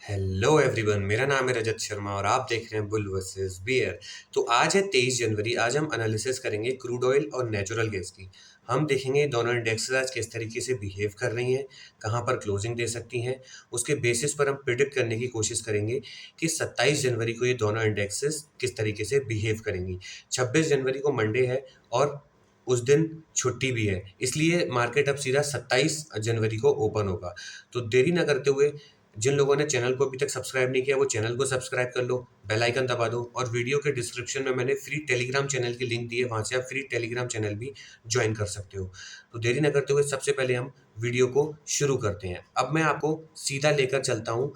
Hello everyone, मेरा नाम है रजत शर्मा और आप देख रहे हैं बुल वर्सेस बियर। तो आज है 23 जनवरी। आज हम एनालिसिस करेंगे क्रूड ऑयल और नेचुरल गैस की। हम देखेंगे दोनों इंडेक्सेस आज किस तरीके से बिहेव कर रही हैं, कहाँ पर क्लोजिंग दे सकती हैं। उसके बेसिस पर हम प्रिडिक्ट करने की कोशिश करेंगे कि 27 जनवरी को ये दोनों इंडेक्सेस किस तरीके से बिहेव करेंगी। 26 जनवरी को मंडे है और उस दिन छुट्टी भी है, इसलिए मार्केट अब सीधा 27 जनवरी को ओपन होगा। तो देरी ना करते हुए, जिन लोगों ने चैनल को अभी तक सब्सक्राइब नहीं किया वो चैनल को सब्सक्राइब कर लो, बेल आइकन दबा दो और वीडियो के डिस्क्रिप्शन में मैंने फ्री टेलीग्राम चैनल की लिंक दी है, वहाँ से आप फ्री टेलीग्राम चैनल भी ज्वाइन कर सकते हो। तो देरी न करते हुए सबसे पहले हम वीडियो को शुरू करते हैं। अब मैं आपको सीधा लेकर चलता हूँ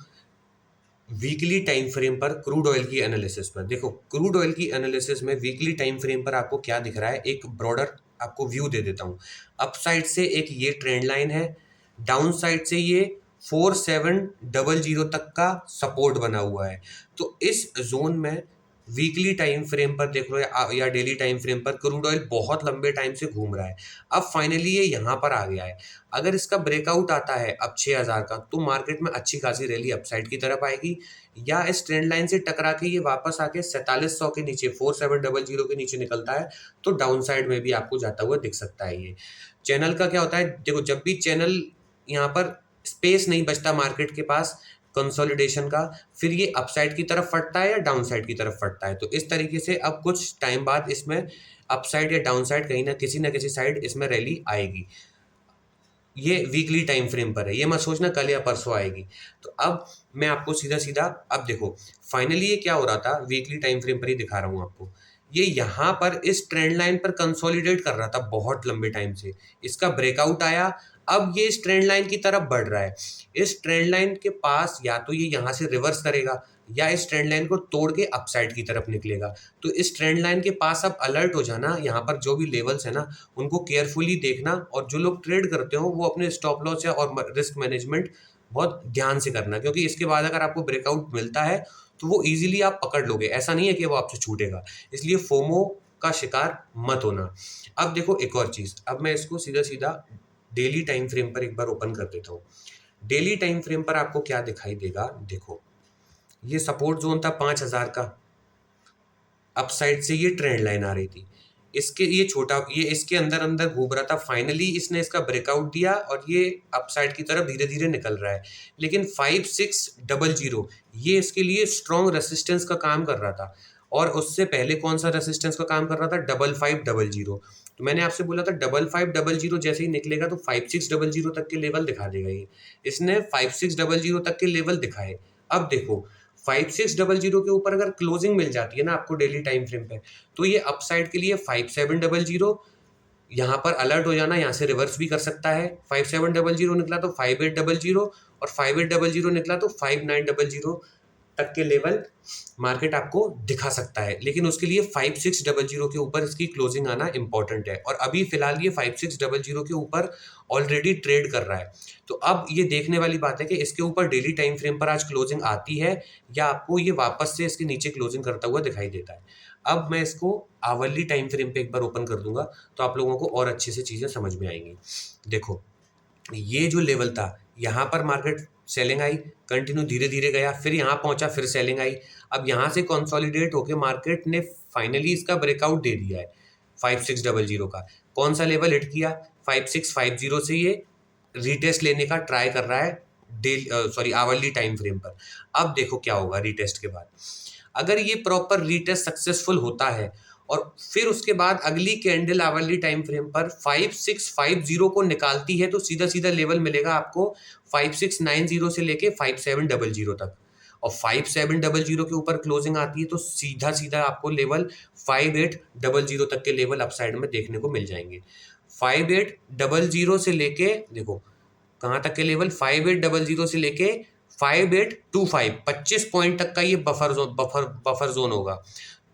वीकली टाइम फ्रेम पर क्रूड ऑयल की एनालिसिस पर। देखो, क्रूड ऑयल की एनालिसिस में वीकली टाइम फ्रेम पर आपको क्या दिख रहा है, एक ब्रॉडर आपको व्यू दे देता हूँ। अप साइड से एक ये ट्रेंड लाइन है, डाउन साइड से ये 4700 तक का सपोर्ट बना हुआ है। तो इस जोन में वीकली टाइम फ्रेम पर देख लो या डेली टाइम फ्रेम पर क्रूड ऑयल बहुत लंबे टाइम से घूम रहा है। अब फाइनली ये यहाँ पर आ गया है। अगर इसका ब्रेकआउट आता है अब 6000 का, तो मार्केट में अच्छी खासी रैली अपसाइड की तरफ आएगी, या इस ट्रेंड लाइन से टकरा के ये वापस आके 4700 के नीचे 4700 के नीचे निकलता है तो डाउन साइड में भी आपको जाता हुआ दिख सकता है। ये चैनल का क्या होता है, देखो जब भी चैनल यहाँ पर स्पेस नहीं बचता मार्केट के पास कंसोलिडेशन का, फिर ये अपसाइड की तरफ फटता है या डाउन साइड की तरफ फटता है। तो इस तरीके से अब कुछ टाइम बाद इसमें अपसाइड या डाउन साइड कहीं ना किसी साइड इसमें रैली आएगी। ये वीकली टाइम फ्रेम पर है, ये मत सोचना कल या परसों आएगी। तो अब मैं आपको सीधा सीधा, अब देखो फाइनली ये क्या हो रहा था, वीकली टाइम फ्रेम पर ही दिखा रहा हूँ आपको। ये यहाँ पर इस ट्रेंड लाइन पर कंसोलिडेट कर रहा था बहुत लंबे टाइम से, इसका ब्रेकआउट आया, अब ये इस ट्रेंड लाइन की तरफ बढ़ रहा है। इस ट्रेंड लाइन के पास या तो ये यहाँ से रिवर्स करेगा या इस ट्रेंड लाइन को तोड़ के अपसाइड की तरफ निकलेगा। तो इस ट्रेंड लाइन के पास अब अलर्ट हो जाना, यहाँ पर जो भी लेवल्स है ना उनको केयरफुली देखना, और जो लोग ट्रेड करते हो वो अपने स्टॉप लॉस या और रिस्क मैनेजमेंट बहुत ध्यान से करना, क्योंकि इसके बाद अगर आपको ब्रेकआउट मिलता है तो वो इजीली आप पकड़ लोगे, ऐसा नहीं है कि वो आपसे छूटेगा। इसलिए फोमो का शिकार मत होना। अब देखो एक और चीज़, अब मैं इसको सीधा सीधा डेली टाइम फ्रेम पर एक बार ओपन कर देता हूँ। डेली टाइम फ्रेम पर आपको क्या दिखाई देगा, देखो ये सपोर्ट जोन था 5000 का, अपसाइड से ये ट्रेंड लाइन आ रही थी, इसके ये छोटा ये इसके अंदर अंदर घूम रहा था, फाइनली इसने इसका ब्रेकआउट दिया और ये अपसाइड की तरफ धीरे धीरे निकल रहा है। लेकिन 5600 ये इसके लिए स्ट्रॉन्ग रेसिस्टेंस का काम कर रहा था, और उससे पहले कौन सा रेसिस्टेंस का काम कर रहा था, 5500। तो मैंने आपसे बोला था 5500 जैसे ही निकलेगा तो 5600 तक के लेवल दिखा देगा। ये इसने 5600 तक के लेवल दिखाए। अब देखो 5600 के ऊपर अगर क्लोजिंग मिल जाती है ना आपको डेली टाइम फ्रेम पे, तो ये अपसाइड के लिए 5700 यहाँ पर अलर्ट हो जाना, यहाँ से रिवर्स भी कर सकता है। 5700 निकला तो 5800, और 5800 निकला तो 5900 तक के लेवल मार्केट आपको दिखा सकता है। लेकिन उसके लिए 5600 के ऊपर इसकी क्लोजिंग आना इंपॉर्टेंट है, और अभी फिलहाल ये 5600 के ऊपर ऑलरेडी ट्रेड कर रहा है। तो अब ये देखने वाली बात है कि इसके ऊपर डेली टाइम फ्रेम पर आज क्लोजिंग आती है या आपको ये वापस से इसके नीचे क्लोजिंग करता हुआ दिखाई देता है। अब मैं इसको आवरली टाइम फ्रेम पे एक बार ओपन कर दूंगा तो आप लोगों को और अच्छे से चीज़ें समझ में आएंगी। देखो ये जो लेवल था, यहाँ पर मार्केट सेलिंग आई, कंटिन्यू धीरे धीरे गया, फिर यहाँ पहुंचा, फिर सेलिंग आई। अब यहाँ से कंसोलिडेट होके मार्केट ने फाइनली इसका ब्रेकआउट दे दिया है 5600 का। कौन सा लेवल हिट किया, 5650 से ये रीटेस्ट लेने का ट्राई कर रहा है आवरली टाइम फ्रेम पर। अब देखो क्या होगा रीटेस्ट के बाद, अगर ये प्रॉपर रीटेस्ट सक्सेसफुल होता है और फिर उसके बाद अगली कैंडल आवरली टाइम फ्रेम पर 5650 को निकालती है, तो सीधा सीधा लेवल मिलेगा आपको 5690 से लेके 5700 तक। और 5700 के ऊपर क्लोजिंग आती है तो सीधा सीधा आपको लेवल 5800 तक के लेवल अपसाइड में देखने को मिल जाएंगे। 5800 से लेके देखो कहाँ तक के लेवल, 5800 से लेके 5825, 25 पॉइंट तक का ये बफर जोन होगा।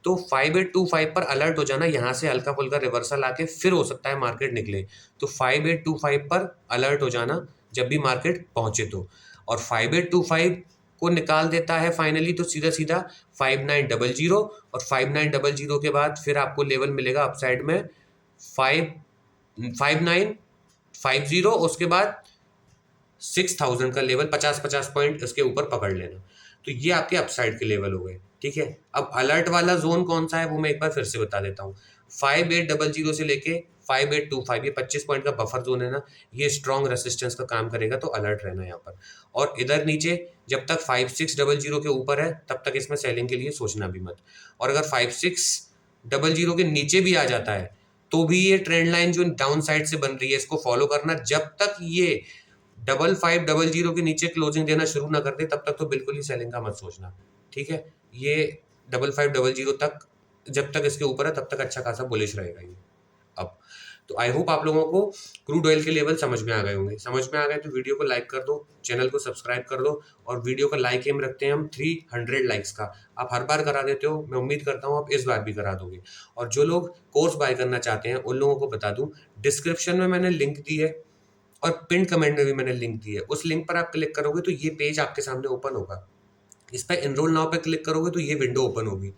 तो 5825 पर अलर्ट हो जाना, यहाँ से हल्का फुल्का रिवर्सल आके फिर हो सकता है मार्केट निकले। तो 5825 पर अलर्ट हो जाना जब भी मार्केट पहुंचे तो, और 5825 को निकाल देता है फाइनली तो सीधा सीधा 5900, और 5900 के बाद फिर आपको लेवल मिलेगा अपसाइड में 5950, उसके बाद 6000 का लेवल 50-50 पॉइंट इसके ऊपर पकड़ लेना। तो ये आपके अपसाइड के लेवल हो गए, ठीक है। अब अलर्ट वाला जोन कौन सा है वो मैं एक बार फिर से बता देता हूँ। 5800 से लेके 5825, ये 25 पॉइंट का बफर जोन है ना, ये स्ट्रॉन्ग रेसिस्टेंस का काम करेगा, तो अलर्ट रहना यहाँ पर। और इधर नीचे जब तक 5600 के ऊपर है तब तक इसमें सेलिंग के लिए सोचना भी मत। और अगर 5600 के नीचे भी आ जाता है तो भी ये ट्रेंड लाइन जो डाउन साइड से बन रही है इसको फॉलो करना। जब तक ये 5500 के नीचे क्लोजिंग देना शुरू ना कर दे तब तक तो बिल्कुल ही सेलिंग का मत सोचना, ठीक है। ये 5500 तक जब तक इसके ऊपर है तब तक अच्छा खासा बुलिश रहेगा ये। अब तो आई होप आप लोगों को क्रूड ऑयल के लेवल समझ में आ गए होंगे। समझ में आ गए तो वीडियो को लाइक कर दो, चैनल को सब्सक्राइब कर दो, और वीडियो का लाइक एम रखते हैं हम 300 लाइक्स का। आप हर बार करा देते हो, मैं उम्मीद करता हूँ आप इस बार भी करा दोगे। और जो लोग कोर्स बाय करना चाहते हैं उन लोगों को बता दूं, डिस्क्रिप्शन में मैंने लिंक दी है और पिन कमेंट में भी मैंने लिंक दी है। उस लिंक पर आप क्लिक करोगे तो ये पेज आपके सामने ओपन होगा। इस पर एनरोल नाउ पे क्लिक करोगे तो ये विंडो ओपन होगी।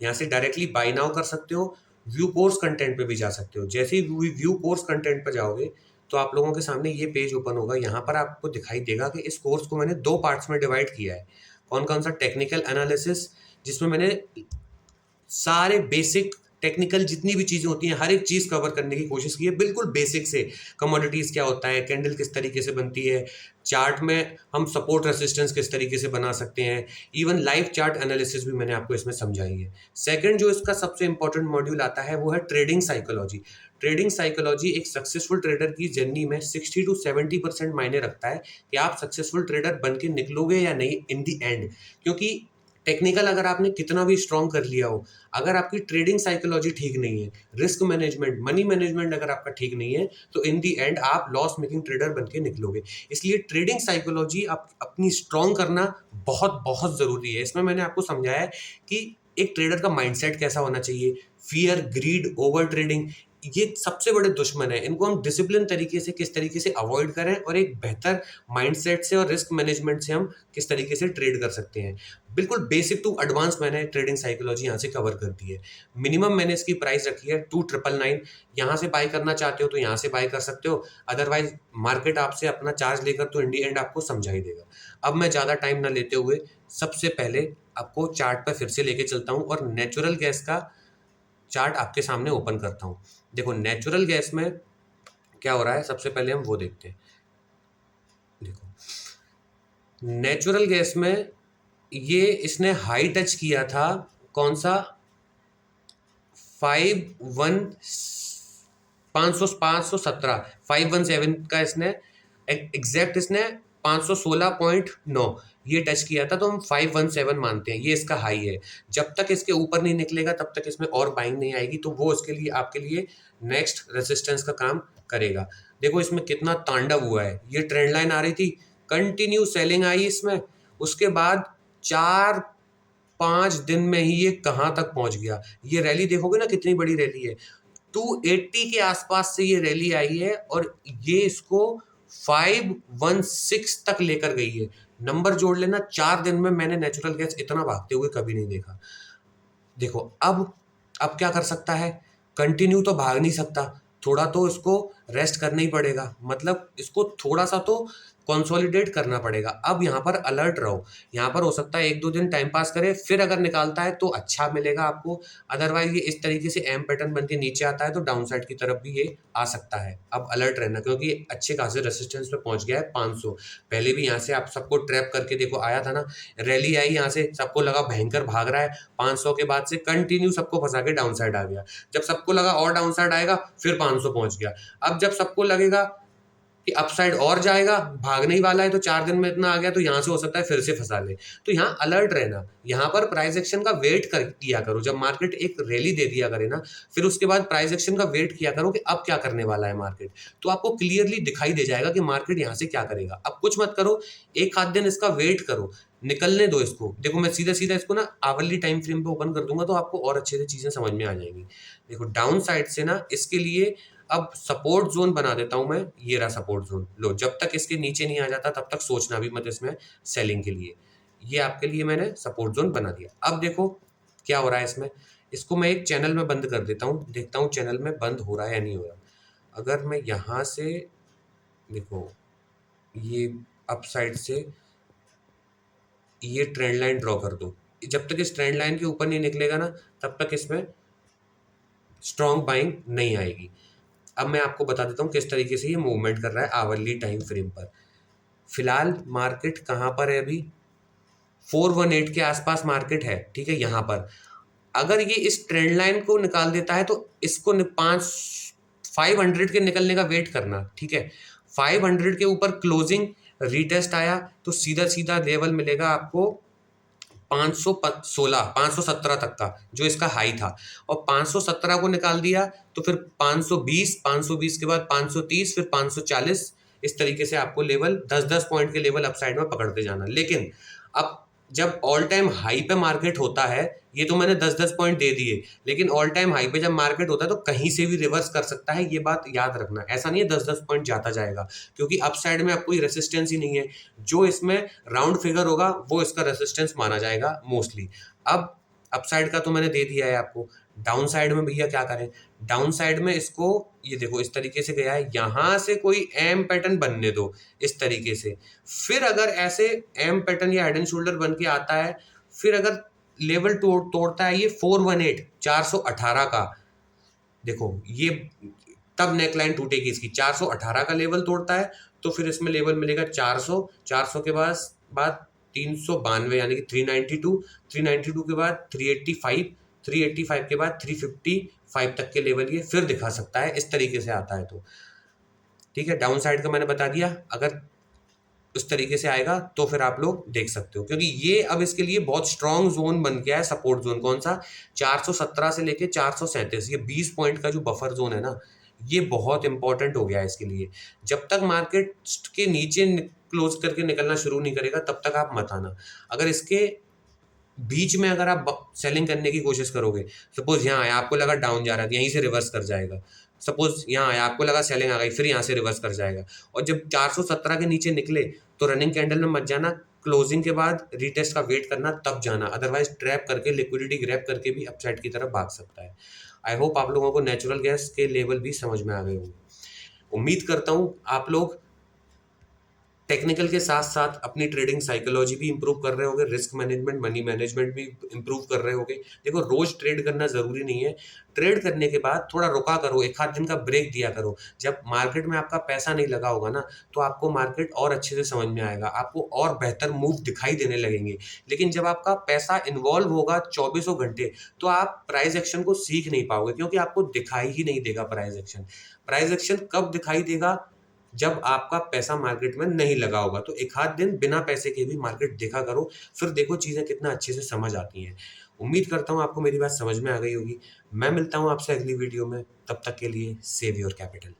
यहाँ से डायरेक्टली बाय नाउ कर सकते हो, व्यू कोर्स कंटेंट पे भी जा सकते हो। जैसे ही व्यू कोर्स कंटेंट पर जाओगे तो आप लोगों के सामने ये पेज ओपन होगा। यहाँ पर आपको दिखाई देगा कि इस कोर्स को मैंने 2 पार्ट्स में डिवाइड किया है। कौन कौन सा? टेक्निकल एनालिसिस, जिसमें मैंने सारे बेसिक टेक्निकल जितनी भी चीज़ें होती हैं हर एक चीज़ कवर करने की कोशिश की है, बिल्कुल बेसिक से। कमोडिटीज़ क्या होता है, कैंडल किस तरीके से बनती है, चार्ट में हम सपोर्ट रेसिस्टेंस किस तरीके से बना सकते हैं, इवन लाइव चार्ट एनालिसिस भी मैंने आपको इसमें समझाई है। सेकंड जो इसका सबसे इंपॉर्टेंट मॉड्यूल आता है वो है ट्रेडिंग साइकोलॉजी। ट्रेडिंग साइकोलॉजी एक सक्सेसफुल ट्रेडर की जर्नी में 60 to 70% मायने रखता है कि आप सक्सेसफुल ट्रेडर बन के निकलोगे या नहीं इन दी एंड। क्योंकि टेक्निकल अगर आपने कितना भी स्ट्रॉन्ग कर लिया हो, अगर आपकी ट्रेडिंग साइकोलॉजी ठीक नहीं है, रिस्क मैनेजमेंट, मनी मैनेजमेंट अगर आपका ठीक नहीं है, तो इन दी एंड आप लॉस मेकिंग ट्रेडर बन के निकलोगे। इसलिए ट्रेडिंग साइकोलॉजी आप अपनी स्ट्रॉन्ग करना बहुत बहुत ज़रूरी है। इसमें मैंने आपको समझाया है कि एक ट्रेडर का माइंडसेट कैसा होना चाहिए। फियर, ग्रीड, ओवर ट्रेडिंग, ये सबसे बड़े दुश्मन है। इनको हम डिसिप्लिन तरीके से किस तरीके से अवॉइड करें और एक बेहतर माइंडसेट से और रिस्क मैनेजमेंट से हम किस तरीके से ट्रेड कर सकते हैं। बिल्कुल बेसिक टू एडवांस मैंने ट्रेडिंग साइकोलॉजी यहाँ से कवर कर दी है। मिनिमम मैंने इसकी प्राइस रखी है 2999। यहाँ से बाय करना चाहते हो तो यहाँ से बाय कर सकते हो, अदरवाइज मार्केट आपसे अपना चार्ज लेकर तो इन दी एंड आपको समझा ही देगा। अब मैं ज़्यादा टाइम ना लेते हुए सबसे पहले आपको चार्ट पर फिर से लेके चलता हूँ और नेचुरल गैस का चार्ट आपके सामने ओपन करता हूँ। देखो नेचुरल गैस में क्या हो रहा है, सबसे पहले हम वो देखते हैं। देखो नेचुरल गैस में ये इसने हाई टच किया था, कौन सा? 517 का इसने एग्जैक्ट इसने 516.9 ये टच किया था, तो हम 517 मानते हैं ये इसका हाई है। जब तक इसके ऊपर नहीं निकलेगा तब तक इसमें और बाइंग नहीं आएगी, तो वो उसके लिए आपके लिए नेक्स्ट रेसिस्टेंस का काम करेगा। देखो इसमें कितना तांडव हुआ है। ये ट्रेंड लाइन आ रही थी, कंटिन्यू सेलिंग आई इसमें, उसके बाद 4-5 दिन में ही ये कहाँ तक पहुंच गया। ये रैली देखोगे ना कितनी बड़ी रैली है, 280 के आसपास से ये रैली आई है और ये इसको 516 तक लेकर गई है। नंबर जोड़ लेना, 4 दिन में मैंने नेचुरल गैस इतना भागते हुए कभी नहीं देखा। देखो अब क्या कर सकता है, कंटिन्यू तो भाग नहीं सकता, थोड़ा तो इसको रेस्ट करना ही पड़ेगा, मतलब इसको थोड़ा सा तो कंसोलिडेट करना पड़ेगा। अब यहाँ पर अलर्ट रहो, यहाँ पर हो सकता है 1-2 दिन टाइम पास करे, फिर अगर निकालता है तो अच्छा मिलेगा आपको, अदरवाइज ये इस तरीके से एम पैटर्न बन के नीचे आता है तो डाउन साइड की तरफ भी ये आ सकता है। अब अलर्ट रहना, क्योंकि अच्छे खासे रेसिस्टेंस पे पहुंच गया है 500। पहले भी यहाँ से आप सबको ट्रैप करके देखो आया था ना, रैली आई यहाँ से, सबको लगा भयंकर भाग रहा है, 500 के बाद से कंटिन्यू सबको फंसा के डाउन साइड आ गया। जब सबको लगा और डाउन साइड आएगा फिर 500 पहुंच गया। अब जब सबको लगेगा कि अपसाइड और जाएगा, भागने ही वाला है, तो 4 दिन में इतना आ गया तो यहाँ से हो सकता है फिर से फंसा ले। तो यहाँ अलर्ट रहना, यहाँ पर प्राइस एक्शन का वेट कर किया करो। जब मार्केट एक रैली दे दिया करे ना, फिर उसके बाद प्राइस एक्शन का वेट किया करो कि अब क्या करने वाला है मार्केट, तो आपको क्लियरली दिखाई दे जाएगा कि मार्केट यहाँ से क्या करेगा। अब कुछ मत करो, एक आध दिन इसका वेट करो, निकलने दो इसको। देखो मैं सीधा सीधा इसको ना आवरली टाइम फ्रेम पे ओपन कर दूंगा तो आपको और अच्छे से चीजें समझ में आ जाएंगी। देखो डाउन साइड से ना इसके लिए अब सपोर्ट जोन बना देता हूं मैं, ये रहा सपोर्ट जोन। लो जब तक इसके नीचे नहीं आ जाता तब तक सोचना भी मत इसमें सेलिंग के लिए। ये आपके लिए मैंने सपोर्ट जोन बना दिया। अब देखो क्या हो रहा है इसमें, इसको मैं एक चैनल में बंद कर देता हूँ, देखता हूँ चैनल में बंद हो रहा है या नहीं हो रहा। अगर मैं यहाँ से देखो ये अप साइड से ये ट्रेंड लाइन ड्रॉ कर दो। जब तक इस ट्रेंड लाइन के ऊपर नहीं निकलेगा ना, तब तक इसमें स्ट्रॉन्ग बाइंग नहीं आएगी। अब मैं आपको बता देता हूँ किस तरीके से ये मूवमेंट कर रहा है आवरली टाइम फ्रेम पर। फिलहाल मार्केट कहाँ पर है अभी, 418 के आसपास मार्केट है, ठीक है। यहाँ पर अगर ये इस ट्रेंड लाइन को निकाल देता है तो इसको 500 के निकलने का वेट करना, ठीक है। 500 के ऊपर क्लोजिंग रीटेस्ट आया तो सीधा सीधा लेवल मिलेगा आपको 516 517 तक का, जो इसका हाई था। और 517 को निकाल दिया तो फिर 520, 520 के बाद 530, फिर 540, इस तरीके से आपको लेवल 10-10 पॉइंट के लेवल अपसाइड में पकड़ते जाना। लेकिन अब जब ऑल टाइम हाई पे मार्केट होता है, ये तो मैंने 10-10 पॉइंट दे दिए, लेकिन ऑल टाइम हाई पे जब मार्केट होता है तो कहीं से भी रिवर्स कर सकता है, ये बात याद रखना। ऐसा नहीं है 10-10 पॉइंट जाता जाएगा, क्योंकि अपसाइड में अब कोई रेसिस्टेंस ही नहीं है। जो इसमें राउंड फिगर होगा वो इसका रेसिस्टेंस माना जाएगा मोस्टली। अब अपसाइड का तो मैंने दे दिया है आपको। डाउन साइड में भैया क्या करें, डाउन साइड में इसको ये देखो इस तरीके से गया है, यहां से कोई एम पैटर्न बनने दो इस तरीके से। फिर अगर ऐसे एम पैटर्न या हेड एंड शोल्डर बन के आता है, फिर अगर लेवल तोड़ता है ये 418 418 का, देखो ये तब नेकलाइन टूटेगी इसकी। 418 का लेवल तोड़ता है तो फिर इसमें लेवल मिलेगा 400, 400 के बाद 392 यानी कि 392, 392 के बाद 385, 385 के बाद 355 तक के लेवल ये फिर दिखा सकता है इस तरीके से आता है तो, ठीक है। डाउन साइड का मैंने बता दिया, अगर उस तरीके से आएगा तो फिर आप लोग देख सकते हो, क्योंकि ये अब इसके लिए बहुत स्ट्रॉन्ग जोन बन गया है, सपोर्ट जोन। कौन सा, 417 से लेके 437, ये 20 पॉइंट का जो बफर जोन है ना, ये बहुत इंपॉर्टेंट हो गया है इसके लिए। जब तक मार्केट के नीचे क्लोज करके निकलना शुरू नहीं करेगा तब तक आप मत आना। अगर इसके बीच में अगर आप सेलिंग करने की कोशिश करोगे, सपोज यहाँ आया आपको लगा डाउन जा रहा है, यहीं से रिवर्स कर जाएगा। सपोज यहाँ आया आपको लगा सेलिंग आ गई, फिर यहाँ से रिवर्स कर जाएगा। और जब 417 के नीचे निकले तो रनिंग कैंडल में मत जाना, क्लोजिंग के बाद रीटेस्ट का वेट करना तब जाना, अदरवाइज ट्रैप करके लिक्विडिटी ग्रैब करके भी अपसाइड की तरफ भाग सकता है। आई होप आप लोगों को नेचुरल गैस के लेवल भी समझ में आ गए होंगे। उम्मीद करता हूँ आप लोग टेक्निकल के साथ साथ अपनी ट्रेडिंग साइकोलॉजी भी इंप्रूव कर रहे होंगे, रिस्क मैनेजमेंट, मनी मैनेजमेंट भी इंप्रूव कर रहे होंगे। देखो रोज ट्रेड करना जरूरी नहीं है, ट्रेड करने के बाद थोड़ा रुका करो, एक आध दिन का ब्रेक दिया करो। जब मार्केट में आपका पैसा नहीं लगा होगा ना, तो आपको मार्केट और अच्छे से समझ में आएगा, आपको और बेहतर मूव दिखाई देने लगेंगे। लेकिन जब आपका पैसा इन्वॉल्व होगा 24 घंटे, तो आप प्राइस एक्शन को सीख नहीं पाओगे, क्योंकि आपको दिखाई ही नहीं देगा प्राइस एक्शन। प्राइस एक्शन कब दिखाई देगा, जब आपका पैसा मार्केट में नहीं लगा होगा। तो एक आध दिन बिना पैसे के भी मार्केट देखा करो, फिर देखो चीजें कितना अच्छे से समझ आती हैं। उम्मीद करता हूँ आपको मेरी बात समझ में आ गई होगी। मैं मिलता हूँ आपसे अगली वीडियो में, तब तक के लिए सेव योर कैपिटल।